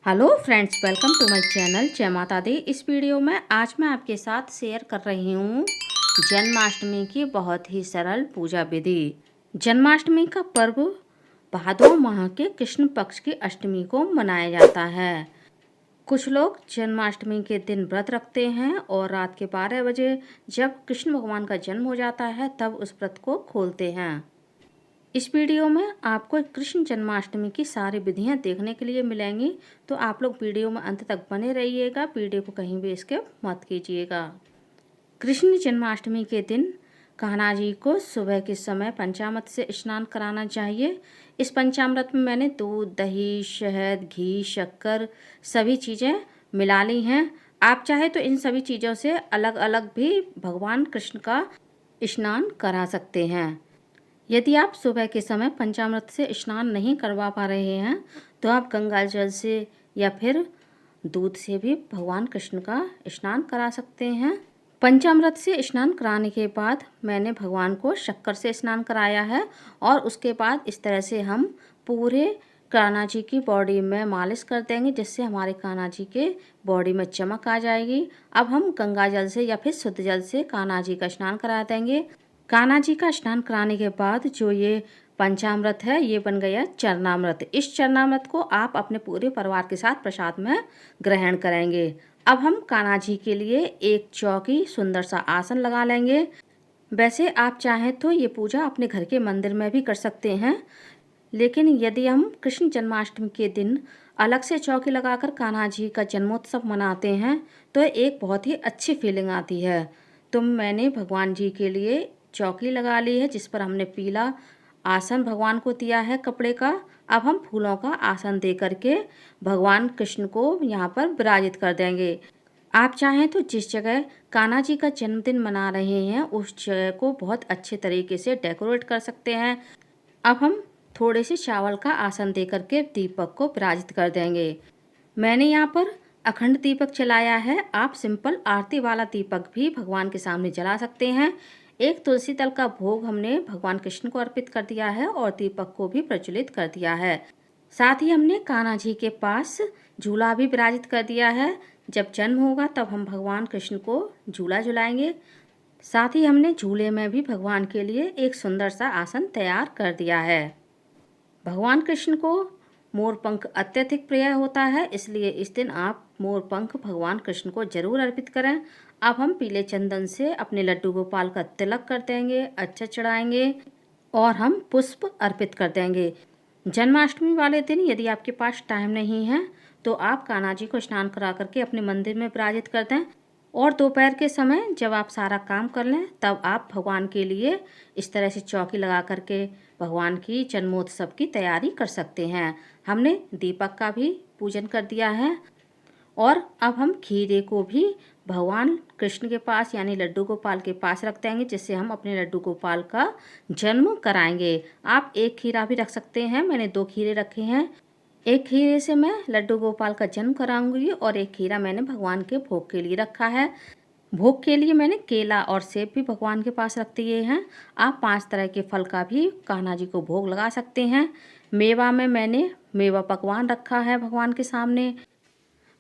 Hello friends, welcome to my channel जय माता दी। इस वीडियो में आज मैं आपके साथ शेयर कर रही हूँ जन्माष्टमी की बहुत ही सरल पूजा विधि। जन्माष्टमी का पर्व भादो माह के कृष्ण पक्ष की अष्टमी को मनाया जाता है। कुछ लोग जन्माष्टमी के दिन व्रत रखते हैं और रात के 12 बजे जब कृष्ण भगवान का जन्म हो जाता है तब उस व्रत को खोलते हैं। इस वीडियो में आपको कृष्ण जन्माष्टमी की सारी विधियां देखने के लिए मिलेंगी, तो आप लोग वीडियो में अंत तक बने रहिएगा। वीडियो को कहीं भी स्किप मत कीजिएगा। कृष्ण जन्माष्टमी के दिन कान्हा जी को सुबह के समय पंचामृत से स्नान कराना चाहिए। इस पंचामृत में मैंने दूध, दही, शहद, घी, शक्कर सभी चीज़ें मिला ली हैं। आप चाहे तो इन सभी चीज़ों से अलग अलग भी भगवान कृष्ण का स्नान करा सकते हैं। यदि आप सुबह के समय पंचामृत से स्नान नहीं करवा पा रहे हैं तो आप गंगा जल से या फिर दूध से भी भगवान कृष्ण का स्नान करा सकते हैं। पंचामृत से स्नान कराने के बाद मैंने भगवान को शक्कर से स्नान कराया है और उसके बाद इस तरह से हम पूरे कान्हा जी की बॉडी में मालिश कर देंगे, जिससे हमारे कान्हा जी के बॉडी में चमक आ जाएगी। अब हम गंगा जल से या फिर शुद्ध जल से कान्हा जी का स्नान करा देंगे। कान्हा जी का स्नान कराने के बाद जो ये पंचामृत है ये बन गया चरणामृत। इस चरणामृत को आप अपने पूरे परिवार के साथ प्रसाद में ग्रहण करेंगे। अब हम कान्हा जी के लिए एक चौकी सुंदर सा आसन लगा लेंगे। वैसे आप चाहें तो ये पूजा अपने घर के मंदिर में भी कर सकते हैं, लेकिन यदि हम कृष्ण जन्माष्टमी के दिन अलग से चौकी लगाकर कान्हा जी का जन्मोत्सव मनाते हैं तो एक बहुत ही अच्छी फीलिंग आती है। तो मैंने भगवान जी के लिए चौकी लगा ली है, जिस पर हमने पीला आसन भगवान को दिया है कपड़े का। अब हम फूलों का आसन दे करके भगवान कृष्ण को यहाँ पर विराजित कर देंगे। आप चाहें तो जिस जगह कान्हा जी का जन्मदिन मना रहे हैं उस जगह को बहुत अच्छे तरीके से डेकोरेट कर सकते हैं। अब हम थोड़े से चावल का आसन दे करके दीपक को विराजित कर देंगे। मैंने यहाँ पर अखंड दीपक जलाया है। आप सिंपल आरती वाला दीपक भी भगवान के सामने जला सकते हैं। एक तुलसी दल का भोग हमने भगवान कृष्ण को अर्पित कर दिया है और दीपक को भी प्रज्वलित कर दिया है। साथ ही हमने कान्हा जी के पास झूला भी विराजित कर दिया है। जब जन्म होगा तब हम भगवान कृष्ण को झूला झुलाएंगे। साथ ही हमने झूले में भी भगवान के लिए एक सुंदर सा आसन तैयार कर दिया है। भगवान कृष्ण को मोरपंख अत्यधिक प्रिय होता है, इसलिए इस दिन आप मोरपंख भगवान कृष्ण को जरूर अर्पित करें। अब हम पीले चंदन से अपने लड्डू गोपाल का तिलक कर देंगे, अच्छा चढ़ाएंगे और हम पुष्प अर्पित कर देंगे। जन्माष्टमी वाले दिन यदि आपके पास टाइम नहीं है तो आप कान्हा जी को स्नान करा करके अपने मंदिर में विराजित कर दें और दोपहर के समय जब आप सारा काम कर लें तब आप भगवान के लिए इस तरह से चौकी लगा करके भगवान की जन्मोत्सव की तैयारी कर सकते हैं। हमने दीपक का भी पूजन कर दिया है और अब हम खीरे को भी भगवान कृष्ण के पास यानी लड्डू गोपाल के पास रख देंगे, जिससे हम अपने लड्डू गोपाल का जन्म कराएंगे। आप एक खीरा भी रख सकते हैं। मैंने 2 खीरे रखे हैं। एक खीरे से मैं लड्डू गोपाल का जन्म कराऊंगी और एक खीरा मैंने भगवान के भोग के लिए रखा है। भोग के लिए मैंने केला और सेब भी भगवान के पास रख दिए हैं। आप 5 तरह के फल का भी कान्हा जी को भोग लगा सकते हैं। मेवा में मैंने मेवा पकवान रखा है भगवान के सामने।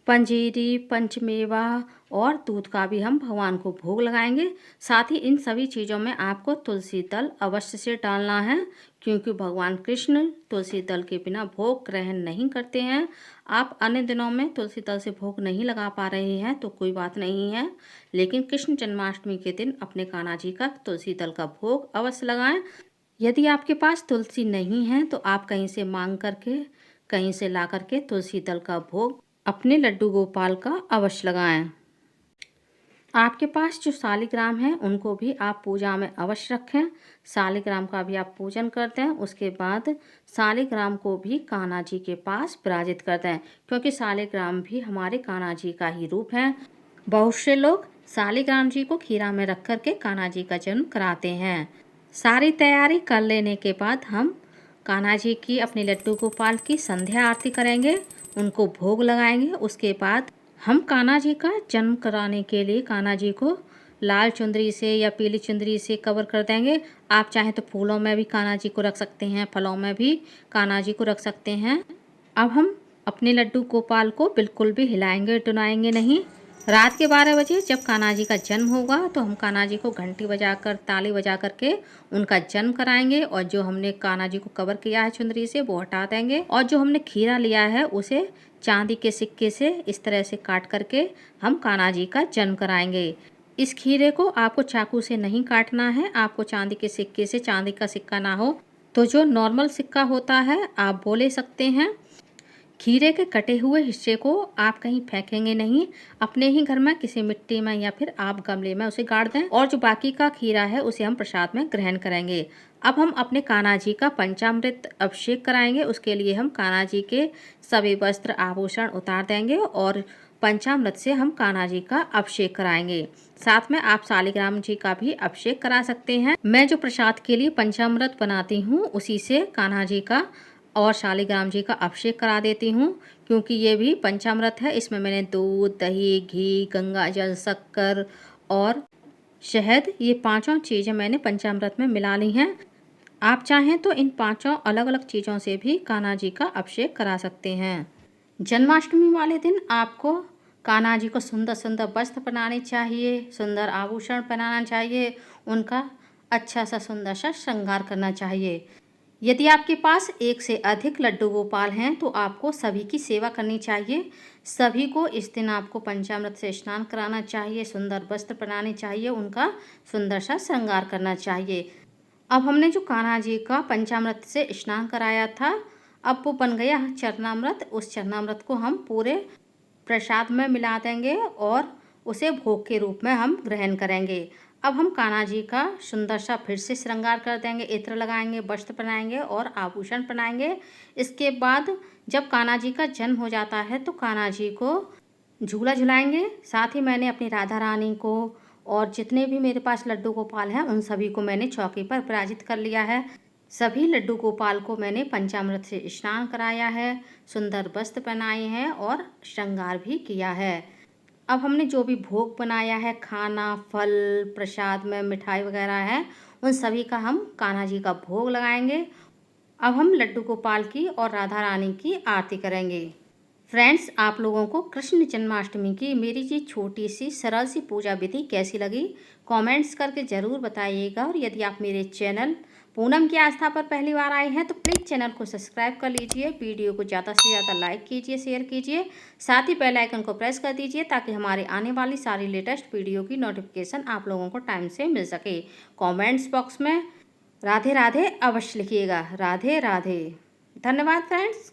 पंजीरी, पंचमेवा और दूध का भी हम भगवान को भोग लगाएंगे। साथ ही इन सभी चीज़ों में आपको तुलसी दल अवश्य से डालना है, क्योंकि भगवान कृष्ण तुलसी दल के बिना भोग ग्रहण नहीं करते हैं। आप अन्य दिनों में तुलसी दल से भोग नहीं लगा पा रहे हैं तो कोई बात नहीं है, लेकिन कृष्ण जन्माष्टमी के दिन अपने कान्हा जी का तुलसी दल का भोग अवश्य लगाएं। यदि आपके पास तुलसी नहीं है तो आप कहीं से मांग करके, कहीं से ला करके तुलसी दल का भोग अपने लड्डू गोपाल का अवश्य लगाएं। आपके पास जो शालिग्राम है उनको भी आप पूजा में अवश्य रखें। शालिग्राम का भी आप पूजन कर दें। उसके बाद शालिग्राम को भी कान्हा जी के पास विराजित कर दें, क्योंकि शालिग्राम भी हमारे कान्हा जी का ही रूप है। बहुत से लोग शालिग्राम जी को खीरा में रख करके कान्हा जी का जन्म कराते हैं। सारी तैयारी कर लेने के बाद हम कान्हा जी की अपने लड्डू गोपाल की संध्या आरती करेंगे, उनको भोग लगाएंगे। उसके बाद हम कान्हा जी का जन्म कराने के लिए कान्हा जी को लाल चुंदरी से या पीली चुंदरी से कवर कर देंगे। आप चाहें तो फूलों में भी कान्हा जी को रख सकते हैं, फलों में भी कान्हा जी को रख सकते हैं। अब हम अपने लड्डू गोपाल को बिल्कुल भी हिलाएंगे डुलाएंगे नहीं। रात के 12 बजे जब कान्हा जी का जन्म होगा तो हम कान्हा जी को घंटी बजाकर ताली बजा करके उनका जन्म कराएंगे, और जो हमने कान्हा जी को कवर किया है चुंदरी से वो हटा देंगे, और जो हमने खीरा लिया है उसे चांदी के सिक्के से इस तरह से काट करके हम कान्हा जी का जन्म कराएंगे। इस खीरे को आपको चाकू से नहीं काटना है, आपको चांदी के सिक्के से, चांदी का सिक्का ना हो तो जो नॉर्मल सिक्का होता है आप वो ले सकते हैं। खीरे के कटे हुए हिस्से को आप कहीं फेंकेंगे नहीं, अपने ही घर में किसी मिट्टी में या फिर आप गमले में उसे गाड़ दें, और जो बाकी का खीरा है उसे हम प्रसाद में ग्रहण करेंगे। अब हम अपने कान्हा जी का पंचामृत अभिषेक कराएंगे। उसके लिए हम कान्हा जी के सभी वस्त्र आभूषण उतार देंगे और पंचामृत से हम कान्हा जी का अभिषेक कराएंगे। साथ में आप शालिग्राम जी का भी अभिषेक करा सकते हैं। मैं जो प्रसाद के लिए पंचामृत बनाती हूँ उसी से कान्हा जी का और शालिग्राम जी का अभिषेक करा देती हूँ, क्योंकि ये भी पंचामृत है। इसमें मैंने दूध, दही, घी, गंगा जल, शक्कर और शहद, ये पांचों चीज़ें मैंने पंचामृत में मिला ली हैं। आप चाहें तो इन पांचों अलग अलग चीज़ों से भी कान्हा जी का अभिषेक करा सकते हैं। जन्माष्टमी वाले दिन आपको कान्हा जी को सुंदर सुंदर वस्त्र पहनाने चाहिए, सुंदर आभूषण पहनाना चाहिए, उनका अच्छा सा सुंदर सा श्रृंगार करना चाहिए। यदि आपके पास एक से अधिक लड्डू गोपाल हैं तो आपको सभी की सेवा करनी चाहिए। सभी को इस दिन आपको पंचामृत से स्नान कराना चाहिए, सुंदर वस्त्र पहनाने चाहिए, उनका सुंदर सा श्रृंगार करना चाहिए। अब हमने जो कान्हा जी का पंचामृत से स्नान कराया था, अब वो बन गया चरणामृत। उस चरणामृत को हम पूरे प्रसाद में मिला देंगे और उसे भोग के रूप में हम ग्रहण करेंगे। अब हम कान्हा जी का सुंदर सा फिर से श्रृंगार कर देंगे, इत्र लगाएंगे, वस्त्र पहनाएंगे और आभूषण पहनाएंगे। इसके बाद जब कान्हा जी का जन्म हो जाता है तो कान्हा जी को झूला झुलाएंगे। साथ ही मैंने अपनी राधा रानी को और जितने भी मेरे पास लड्डू गोपाल हैं उन सभी को मैंने चौकी पर विराजित कर लिया है। सभी लड्डू गोपाल को मैंने पंचामृत से स्नान कराया है, सुंदर वस्त्र पहनाए हैं और श्रृंगार भी किया है। अब हमने जो भी भोग बनाया है, खाना, फल, प्रसाद में मिठाई वगैरह है, उन सभी का हम कान्हा जी का भोग लगाएंगे। अब हम लड्डू गोपाल की और राधा रानी की आरती करेंगे। फ्रेंड्स, आप लोगों को कृष्ण जन्माष्टमी की मेरी जी छोटी सी सरल सी पूजा विधि कैसी लगी कमेंट्स करके ज़रूर बताइएगा। और यदि आप मेरे चैनल पूनम की आस्था पर पहली बार आए हैं तो प्लीज़ चैनल को सब्सक्राइब कर लीजिए, वीडियो को ज़्यादा से ज़्यादा लाइक कीजिए, शेयर कीजिए, साथ ही बेल आइकन को प्रेस कर दीजिए ताकि हमारे आने वाली सारी लेटेस्ट वीडियो की नोटिफिकेशन आप लोगों को टाइम से मिल सके। कमेंट्स बॉक्स में राधे राधे अवश्य लिखिएगा। राधे राधे। धन्यवाद फ्रेंड्स।